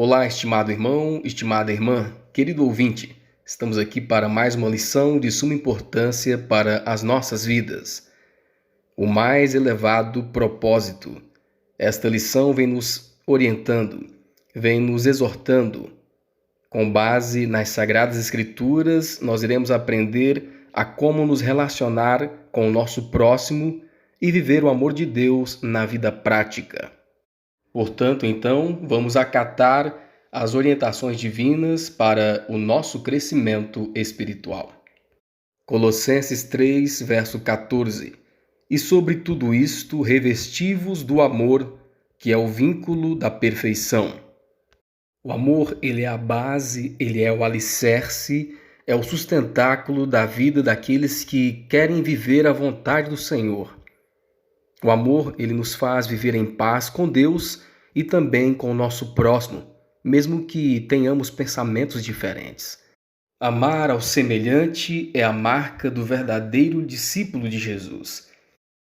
Olá, estimado irmão, estimada irmã, querido ouvinte, estamos aqui para mais uma lição de suma importância para as nossas vidas. O mais elevado propósito. Esta lição vem nos orientando, vem nos exortando. Com base nas Sagradas Escrituras, nós iremos aprender a como nos relacionar com o nosso próximo e viver o amor de Deus na vida prática. Portanto, então, vamos acatar as orientações divinas para o nosso crescimento espiritual. Colossenses 3, verso 14. E sobre tudo isto, revesti-vos do amor, que é o vínculo da perfeição. O amor, ele é a base, ele é o alicerce, é o sustentáculo da vida daqueles que querem viver a vontade do Senhor. O amor, ele nos faz viver em paz com Deus e também com o nosso próximo, mesmo que tenhamos pensamentos diferentes. Amar ao semelhante é a marca do verdadeiro discípulo de Jesus.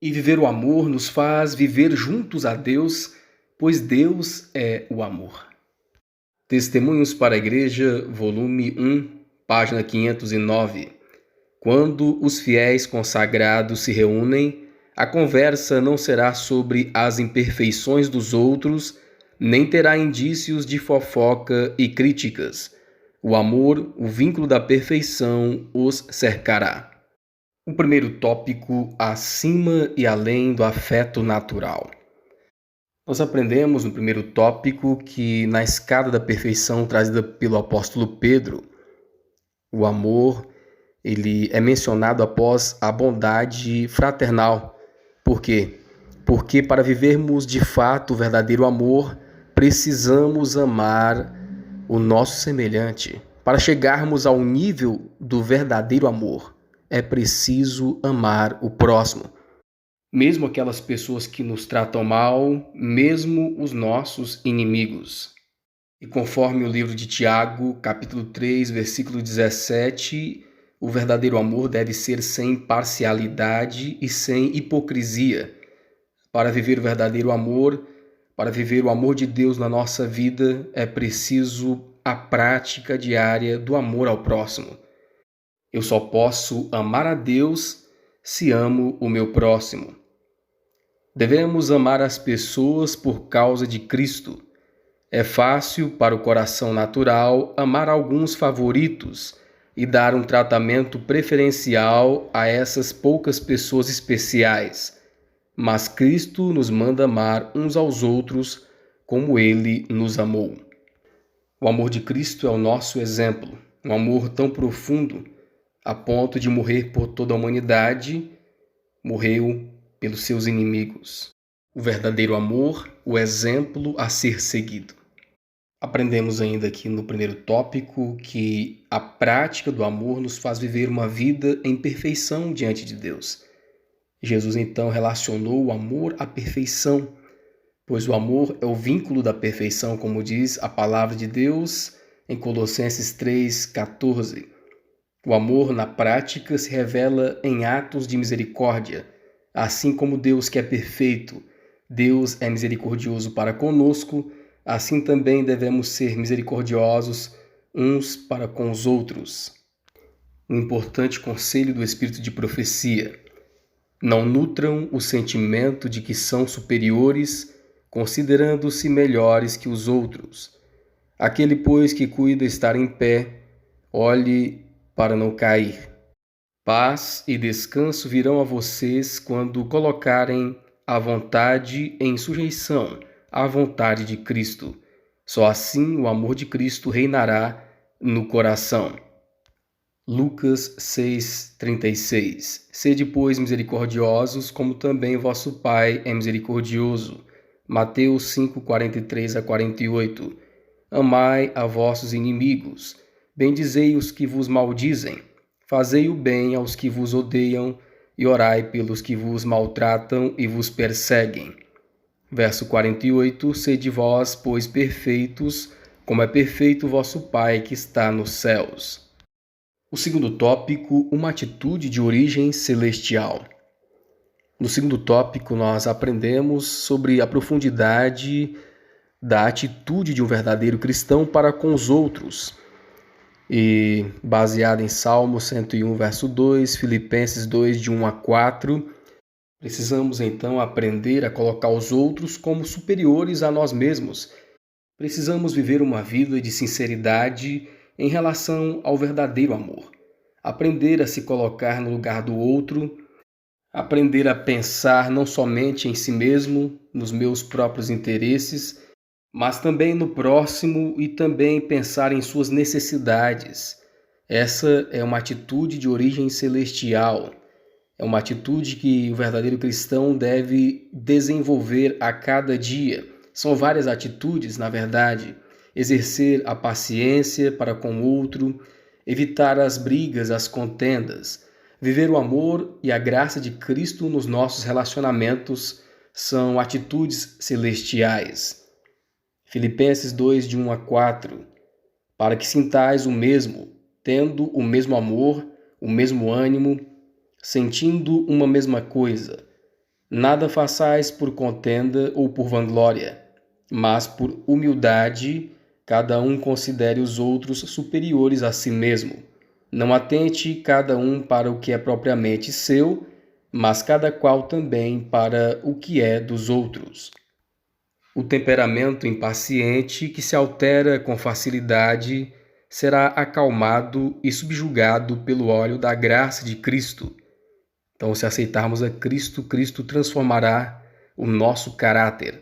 E viver o amor nos faz viver juntos a Deus, pois Deus é o amor. Testemunhos para a Igreja, volume 1, página 509. Quando os fiéis consagrados se reúnem, a conversa não será sobre as imperfeições dos outros, nem terá indícios de fofoca e críticas. O amor, o vínculo da perfeição, os cercará. O primeiro tópico, acima e além do afeto natural. Nós aprendemos no primeiro tópico que na escada da perfeição trazida pelo apóstolo Pedro, o amor, ele é mencionado após a bondade fraternal. Por quê? Porque para vivermos de fato o verdadeiro amor, precisamos amar o nosso semelhante. Para chegarmos ao nível do verdadeiro amor, é preciso amar o próximo. Mesmo aquelas pessoas que nos tratam mal, mesmo os nossos inimigos. E conforme o livro de Tiago, capítulo 3, versículo 17, o verdadeiro amor deve ser sem parcialidade e sem hipocrisia. Para viver o verdadeiro amor, para viver o amor de Deus na nossa vida, é preciso a prática diária do amor ao próximo. Eu só posso amar a Deus se amo o meu próximo. Devemos amar as pessoas por causa de Cristo. É fácil para o coração natural amar alguns favoritos e dar um tratamento preferencial a essas poucas pessoas especiais. Mas Cristo nos manda amar uns aos outros como Ele nos amou. O amor de Cristo é o nosso exemplo, um amor tão profundo a ponto de morrer por toda a humanidade, morreu pelos seus inimigos. O verdadeiro amor, o exemplo a ser seguido. Aprendemos ainda aqui no primeiro tópico que a prática do amor nos faz viver uma vida em perfeição diante de Deus. Jesus então relacionou o amor à perfeição, pois o amor é o vínculo da perfeição, como diz a palavra de Deus em Colossenses 3,14. O amor na prática se revela em atos de misericórdia, assim como Deus que é perfeito, Deus é misericordioso para conosco, assim também devemos ser misericordiosos uns para com os outros. Um importante conselho do Espírito de profecia. Não nutram o sentimento de que são superiores, considerando-se melhores que os outros. Aquele, pois, que cuida estar em pé, olhe para não cair. Paz e descanso virão a vocês quando colocarem a vontade em sujeição à vontade de Cristo. Só assim o amor de Cristo reinará no coração. Lucas 6,36. Sede, pois, misericordiosos, como também vosso Pai é misericordioso. Mateus 5:43-48. Amai a vossos inimigos, bendizei os que vos maldizem, fazei o bem aos que vos odeiam e orai pelos que vos maltratam e vos perseguem. Verso 48, sede vós, pois, perfeitos, como é perfeito vosso Pai que está nos céus. O segundo tópico, uma atitude de origem celestial. No segundo tópico, nós aprendemos sobre a profundidade da atitude de um verdadeiro cristão para com os outros. E baseado em Salmo 101, verso 2, Filipenses 2, de 1 a 4, precisamos então aprender a colocar os outros como superiores a nós mesmos. Precisamos viver uma vida de sinceridade em relação ao verdadeiro amor. Aprender a se colocar no lugar do outro, aprender a pensar não somente em si mesmo, nos meus próprios interesses, mas também no próximo e também pensar em suas necessidades. Essa é uma atitude de origem celestial. É uma atitude que o verdadeiro cristão deve desenvolver a cada dia. São várias atitudes, na verdade. Exercer a paciência para com o outro, evitar as brigas, as contendas. Viver o amor e a graça de Cristo nos nossos relacionamentos são atitudes celestiais. Filipenses 2, de 1 a 4. Para que sintais o mesmo, tendo o mesmo amor, o mesmo ânimo, sentindo uma mesma coisa. Nada façais por contenda ou por vanglória, mas por humildade, cada um considere os outros superiores a si mesmo. Não atente cada um para o que é propriamente seu, mas cada qual também para o que é dos outros. O temperamento impaciente, que se altera com facilidade, será acalmado e subjugado pelo óleo da graça de Cristo. Então, se aceitarmos a Cristo, Cristo transformará o nosso caráter.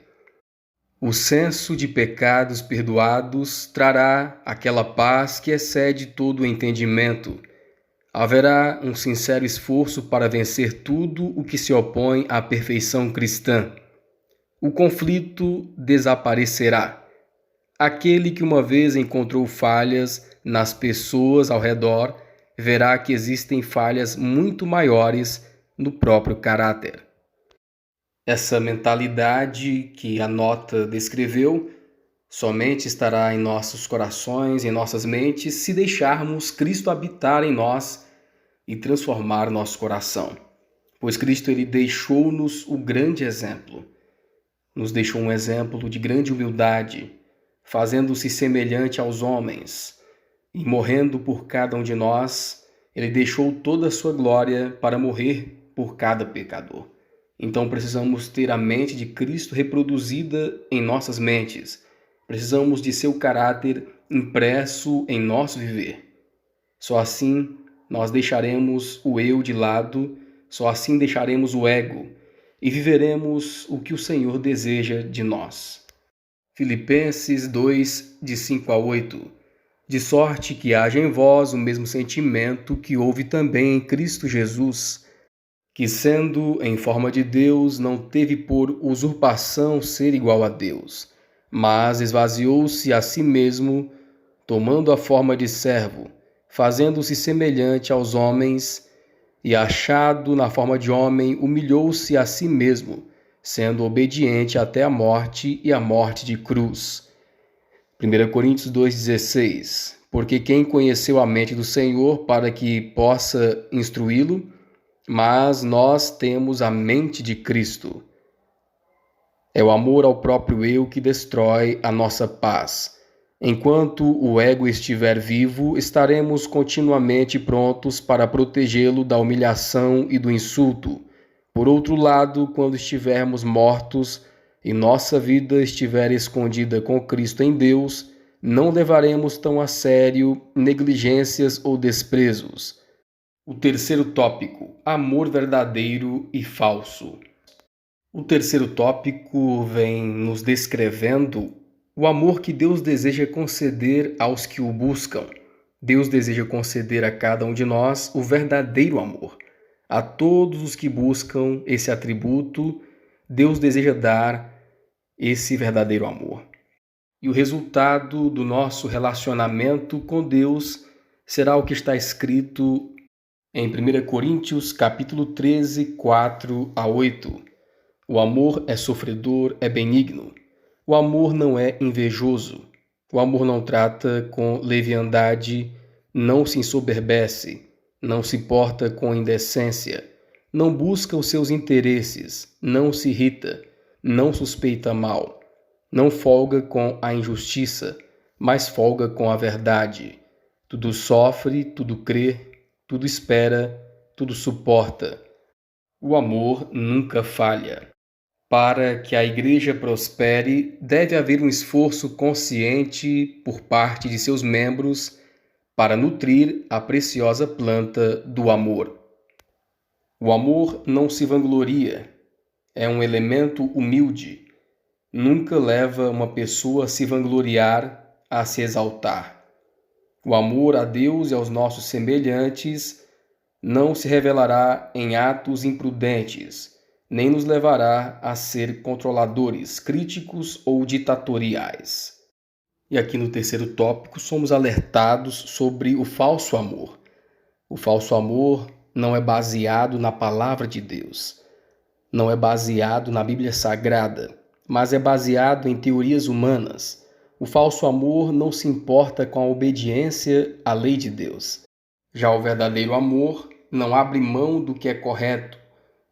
O senso de pecados perdoados trará aquela paz que excede todo o entendimento. Haverá um sincero esforço para vencer tudo o que se opõe à perfeição cristã. O conflito desaparecerá. Aquele que uma vez encontrou falhas nas pessoas ao redor, verá que existem falhas muito maiores no próprio caráter. Essa mentalidade que a nota descreveu somente estará em nossos corações, em nossas mentes, se deixarmos Cristo habitar em nós e transformar nosso coração. Pois Cristo ele deixou-nos o grande exemplo. Nos deixou um exemplo de grande humildade, fazendo-se semelhante aos homens e morrendo por cada um de nós. Ele deixou toda a sua glória para morrer por cada pecador. Então precisamos ter a mente de Cristo reproduzida em nossas mentes. Precisamos de seu caráter impresso em nosso viver. Só assim nós deixaremos o eu de lado, só assim deixaremos o ego e viveremos o que o Senhor deseja de nós. Filipenses 2, de 5 a 8. De sorte que haja em vós o mesmo sentimento que houve também em Cristo Jesus, que sendo em forma de Deus, não teve por usurpação ser igual a Deus, mas esvaziou-se a si mesmo, tomando a forma de servo, fazendo-se semelhante aos homens, e achado na forma de homem, humilhou-se a si mesmo, sendo obediente até a morte e a morte de cruz. 1 Coríntios 2,16. Porque quem conheceu a mente do Senhor para que possa instruí-lo? Mas nós temos a mente de Cristo. É o amor ao próprio eu que destrói a nossa paz. Enquanto o ego estiver vivo, estaremos continuamente prontos para protegê-lo da humilhação e do insulto. Por outro lado, quando estivermos mortos e nossa vida estiver escondida com Cristo em Deus, não levaremos tão a sério negligências ou desprezos. O terceiro tópico: amor verdadeiro e falso. O terceiro tópico vem nos descrevendo o amor que Deus deseja conceder aos que o buscam. Deus deseja conceder a cada um de nós o verdadeiro amor. A todos os que buscam esse atributo, Deus deseja dar esse verdadeiro amor. E o resultado do nosso relacionamento com Deus será o que está escrito em 1 Coríntios, capítulo 13, 4 a 8. O amor é sofredor, é benigno. O amor não é invejoso. O amor não trata com leviandade, não se ensoberbece, não se porta com indecência, não busca os seus interesses, não se irrita, não suspeita mal, não folga com a injustiça, mas folga com a verdade. Tudo sofre, tudo crê, tudo espera, tudo suporta. O amor nunca falha. Para que a igreja prospere, deve haver um esforço consciente por parte de seus membros para nutrir a preciosa planta do amor. O amor não se vangloria, é um elemento humilde. Nunca leva uma pessoa a se vangloriar, a se exaltar. O amor a Deus e aos nossos semelhantes não se revelará em atos imprudentes, nem nos levará a ser controladores, críticos ou ditatoriais. E aqui no terceiro tópico somos alertados sobre o falso amor. O falso amor não é baseado na palavra de Deus, não é baseado na Bíblia Sagrada, mas é baseado em teorias humanas. O falso amor não se importa com a obediência à lei de Deus. Já o verdadeiro amor não abre mão do que é correto,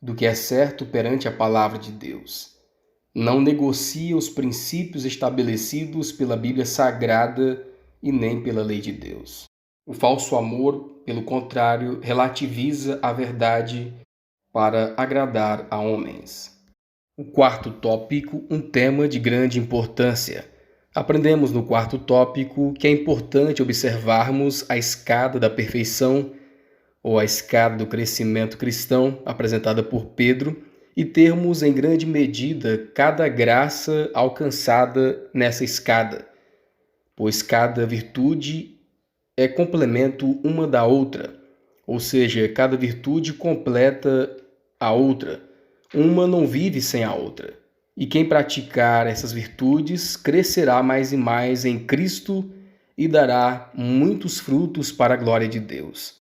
do que é certo perante a palavra de Deus. Não negocia os princípios estabelecidos pela Bíblia Sagrada e nem pela lei de Deus. O falso amor, pelo contrário, relativiza a verdade para agradar a homens. O quarto tópico, um tema de grande importância. Aprendemos no quarto tópico que é importante observarmos a escada da perfeição ou a escada do crescimento cristão apresentada por Pedro e termos em grande medida cada graça alcançada nessa escada, pois cada virtude é complemento uma da outra, ou seja, cada virtude completa a outra. Uma não vive sem a outra. E quem praticar essas virtudes crescerá mais e mais em Cristo e dará muitos frutos para a glória de Deus.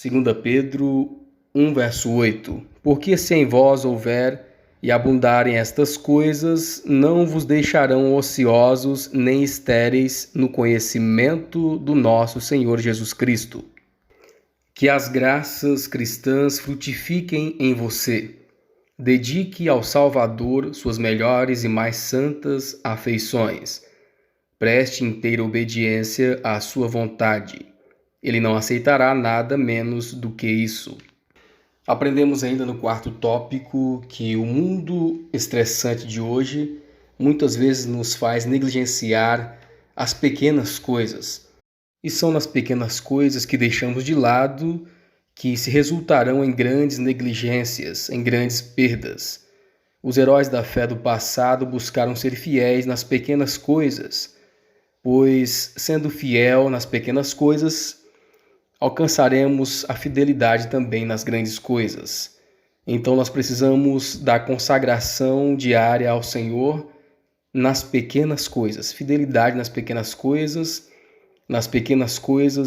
2 Pedro 1, verso 8. Porque se em vós houver e abundarem estas coisas, não vos deixarão ociosos nem estéreis no conhecimento do nosso Senhor Jesus Cristo. Que as graças cristãs frutifiquem em você. Dedique ao Salvador suas melhores e mais santas afeições. Preste inteira obediência à sua vontade. Ele não aceitará nada menos do que isso. Aprendemos ainda no quarto tópico que o mundo estressante de hoje muitas vezes nos faz negligenciar as pequenas coisas. E são nas pequenas coisas que deixamos de lado que se resultarão em grandes negligências, em grandes perdas. Os heróis da fé do passado buscaram ser fiéis nas pequenas coisas, pois, sendo fiel nas pequenas coisas, alcançaremos a fidelidade também nas grandes coisas. Então nós precisamos da consagração diária ao Senhor nas pequenas coisas, fidelidade nas pequenas coisas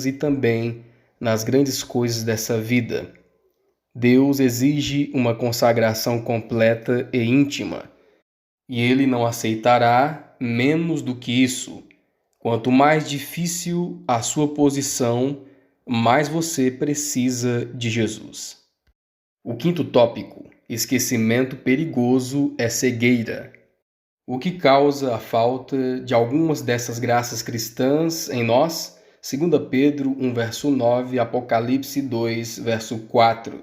e também nas grandes coisas dessa vida. Deus exige uma consagração completa e íntima, e Ele não aceitará menos do que isso. Quanto mais difícil a sua posição, mais você precisa de Jesus. O quinto tópico, esquecimento perigoso é cegueira. O que causa a falta de algumas dessas graças cristãs em nós? 2 Pedro 1, verso 9, Apocalipse 2, verso 4.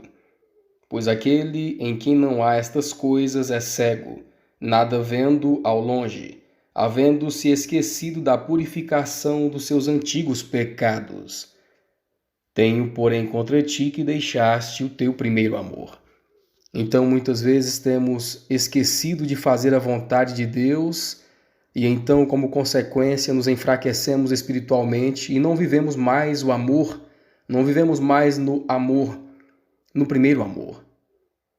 Pois aquele em quem não há estas coisas é cego, nada vendo ao longe, havendo-se esquecido da purificação dos seus antigos pecados. Tenho, porém, contra ti que deixaste o teu primeiro amor. Então, muitas vezes temos esquecido de fazer a vontade de Deus e então, como consequência, nos enfraquecemos espiritualmente e não vivemos mais o amor, não vivemos mais no amor, no primeiro amor.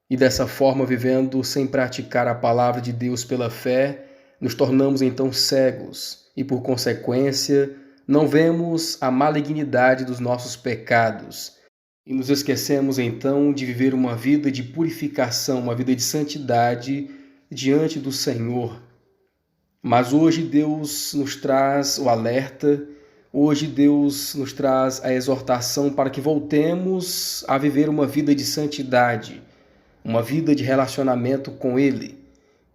E dessa forma, vivendo sem praticar a palavra de Deus pela fé, nos tornamos então cegos e, por consequência, não vemos a malignidade dos nossos pecados. E nos esquecemos então de viver uma vida de purificação, uma vida de santidade diante do Senhor. Mas hoje Deus nos traz o alerta, hoje Deus nos traz a exortação para que voltemos a viver uma vida de santidade, uma vida de relacionamento com Ele,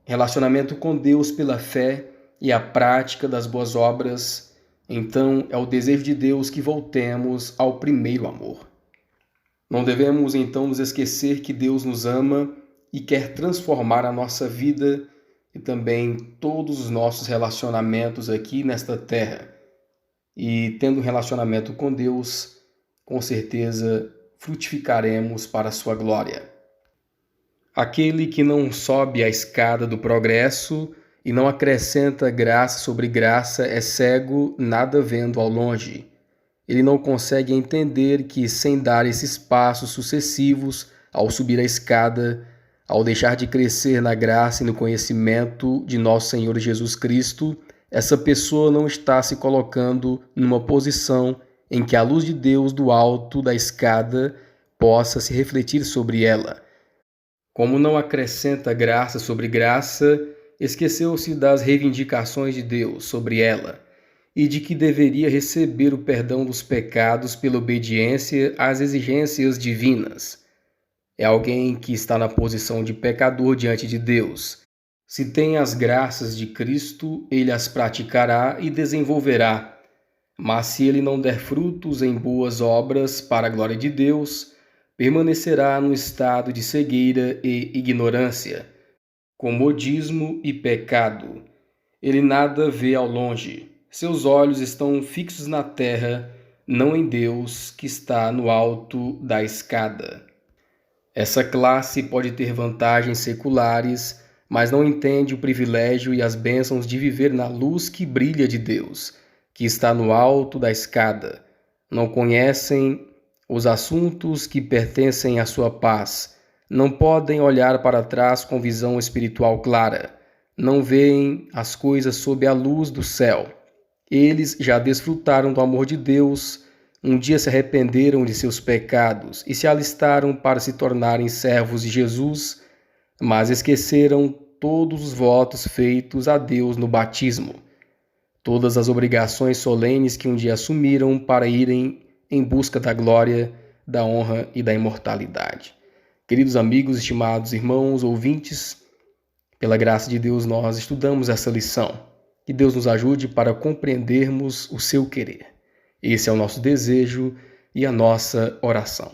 relacionamento com Deus pela fé e a prática das boas obras, então é o desejo de Deus que voltemos ao primeiro amor. Não devemos então nos esquecer que Deus nos ama e quer transformar a nossa vida e também todos os nossos relacionamentos aqui nesta terra. E tendo um relacionamento com Deus, com certeza frutificaremos para a sua glória. Aquele que não sobe a escada do progresso e não acrescenta graça sobre graça é cego, nada vendo ao longe. Ele não consegue entender que, sem dar esses passos sucessivos ao subir a escada, ao deixar de crescer na graça e no conhecimento de nosso Senhor Jesus Cristo, essa pessoa não está se colocando numa posição em que a luz de Deus do alto da escada possa se refletir sobre ela. Como não acrescenta graça sobre graça, esqueceu-se das reivindicações de Deus sobre ela e de que deveria receber o perdão dos pecados pela obediência às exigências divinas. É alguém que está na posição de pecador diante de Deus. Se tem as graças de Cristo, ele as praticará e desenvolverá. Mas se ele não der frutos em boas obras para a glória de Deus, permanecerá no estado de cegueira e ignorância, comodismo e pecado. Ele nada vê ao longe. Seus olhos estão fixos na terra, não em Deus que está no alto da escada. Essa classe pode ter vantagens seculares, mas não entende o privilégio e as bênçãos de viver na luz que brilha de Deus, que está no alto da escada. Não conhecem os assuntos que pertencem à sua paz. Não podem olhar para trás com visão espiritual clara. Não veem as coisas sob a luz do céu. Eles já desfrutaram do amor de Deus, um dia se arrependeram de seus pecados e se alistaram para se tornarem servos de Jesus, mas esqueceram todos os votos feitos a Deus no batismo, todas as obrigações solenes que um dia assumiram para irem em busca da glória, da honra e da imortalidade. Queridos amigos, estimados irmãos, ouvintes, pela graça de Deus nós estudamos essa lição. Que Deus nos ajude para compreendermos o seu querer. Esse é o nosso desejo e a nossa oração.